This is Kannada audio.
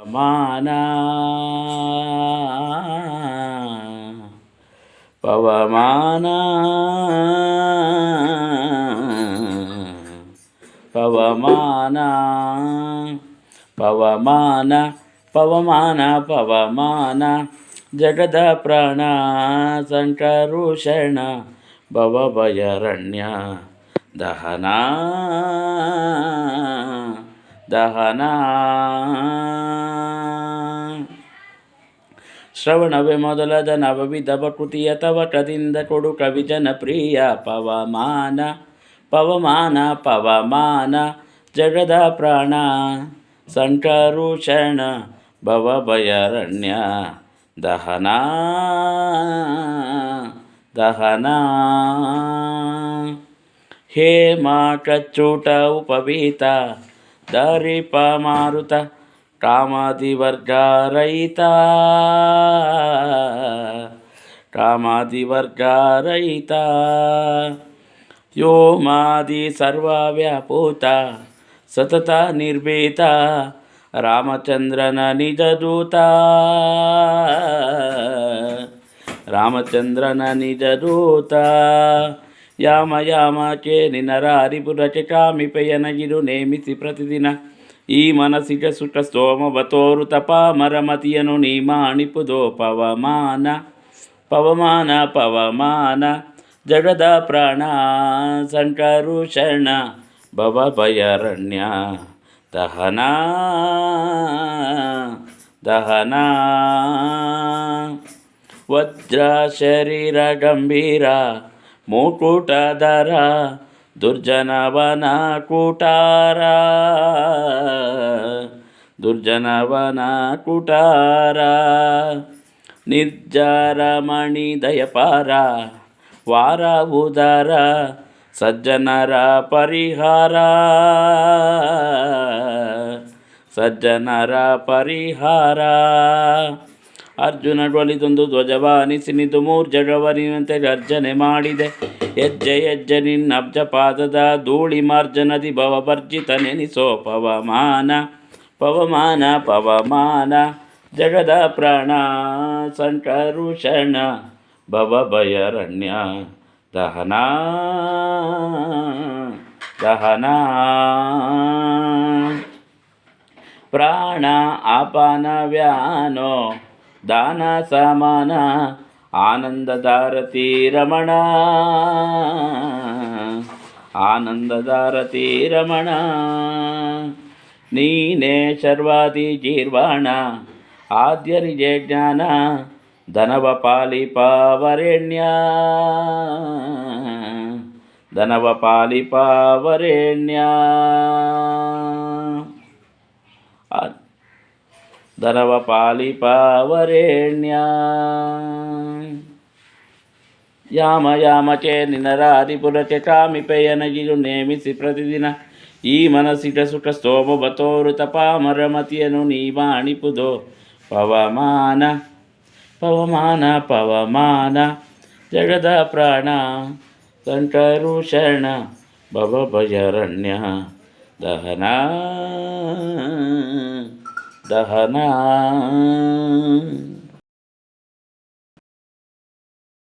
ಮಾನ ಪವಮಾನ ಪವಮಾನ ಪವಮಾನ ಪವಮಾನ ಪವಮಾನ ಜಗದ ಪ್ರಾಣ ಸಂಕರುಷಣ ಭವಭಯರಣ್ಯ ದಹನ ದಹನ ಶ್ರವಣವೇ ಮೊದಲಾದ ನವವಿಧ ಪ್ರಕೃತಿಯ ತವಟದಿಂದ ಕೊಡು ಕವಿ ಜನಪ್ರಿಯ ಪವಮಾನ ಪವಮಾನ ಪವಮಾನ ಜಗದ ಪ್ರಾಣ ಸಂಕರುಷಣ ಭವಭಯರಣ್ಯ ದಹನ ದಹನ ಹೇಮ ಕಚ್ಚೂಟ ಉಪವೀತ ದರಿಪ ಮಾರುತ ಕಾಮಾದಿವರ್ಗ ರಹಿತ ಕಾಮಾದಿವರ್ಗ ರಹಿತ ವ್ಯೋಮಾದಿ ಸರ್ವವ್ಯಾಪೂತ ಸತತ ನಿರ್ಭೀತ ರಾಮಚಂದ್ರನ ನಿಜದೂತ ರಾಮಚಂದ್ರನ ನಿಜದೂತ ಯಾಮ ಯಾಮಕ್ಕೆ ನಿನರಾರಿಪುರಕ್ಕೆ ಕಾಮಿಪೆಯನಗಿರು ನೇಮಿಸಿ ಪ್ರತಿದಿನ ಈ ಮನಸ್ಸಿಗೆ ಸುಖ ಸ್ತೋಮ ತೋರು ತಪಾಮರಮತಿಯನು ನೀ ಮಾಣಿಪುದೋ ಪವಮಾನ ಪವಮಾನ ಪವಮಾನ ಜಗದ ಪ್ರಾಣ ಸಂಕರುಷಣ ಭವಭಯರಣ್ಯ ದಹನ ದಹನ ವಜ್ರ ಶರೀರ ಗಂಭೀರ ಮುಕುಟಧರ ದುರ್ಜನವನ ಕೂಟಾರ ದುರ್ಜನವನ ಕೂಟಾರ ನಿರ್ಜರ ಮಣಿ ದಯಪಾರ ವಾರ ಉದರ ಸಜ್ಜನರ ಪರಿಹಾರ ಸಜ್ಜನರ ಪರಿಹಾರ ಅರ್ಜುನಗೊಳಿದೊಂದು ಧ್ವಜವಾನಿಸಿ ನಿಂತು ಮೂರ್ಜಗವನಿನಂತೆ ಗರ್ಜನೆ ಮಾಡಿದೆ ಹೆಜ್ಜೆ ಹೆಜ್ಜೆ ನಿನ್ನಬ್ಜ ಪಾದದ ಧೂಳಿ ಮಾರ್ಜನದಿ ಭವಭರ್ಜಿತ ನೆನಿಸೋ ಪವಮಾನ ಪವಮಾನ ಪವಮಾನ ಜಗದ ಪ್ರಾಣ ಸಂಕರುಷಣ ಭವಭಯರಣ್ಯ ದಹನ ದಹನ ಪ್ರಾಣ ಅಪಾನ ವ್ಯಾನೋ ದಾನ ಸಮಾನ ಆನಂದದಾರತಿ ರಮಣ ಆನಂದದಾರತಿ ರಮಣ ನೀನೇ ಶರ್ವಾದಿ ಜೀರ್ವಾಣ ಆದ್ಯರಿಜೆ ಜ್ಞಾನ ಧನವ ಪಾಲಿಪ ವರೆಣ್ಯ ಧನವ ಪಾಲಿಪ ವರೆಣ್ಯ ಧನವ ಪಾಲಿಪ ವರೆಣ್ಯ ಯಾಮ ಯಾಮಕ್ಕೆ ನಿನರಾದಿಪುರಕ್ಕೆ ಕಾಮಿಪೆಯನಗಿರು ನೇಮಿಸಿ ಪ್ರತಿದಿನ ಈ ಮನಸ್ಸಿಗೆ ಸುಖ ಸ್ತೋಮ ಬತೋರು ತಪಾಮರಮತಿಯನು ನೀ ಮಾಣಿಪುದೋ ಪವಮಾನ ಪವಮಾನ ಪವಮಾನ ಜಗದ ಪ್ರಾಣ ಸಂಕರುಷಣ ಭವಭಯರಣ್ಯ ದಹನ ದಹನ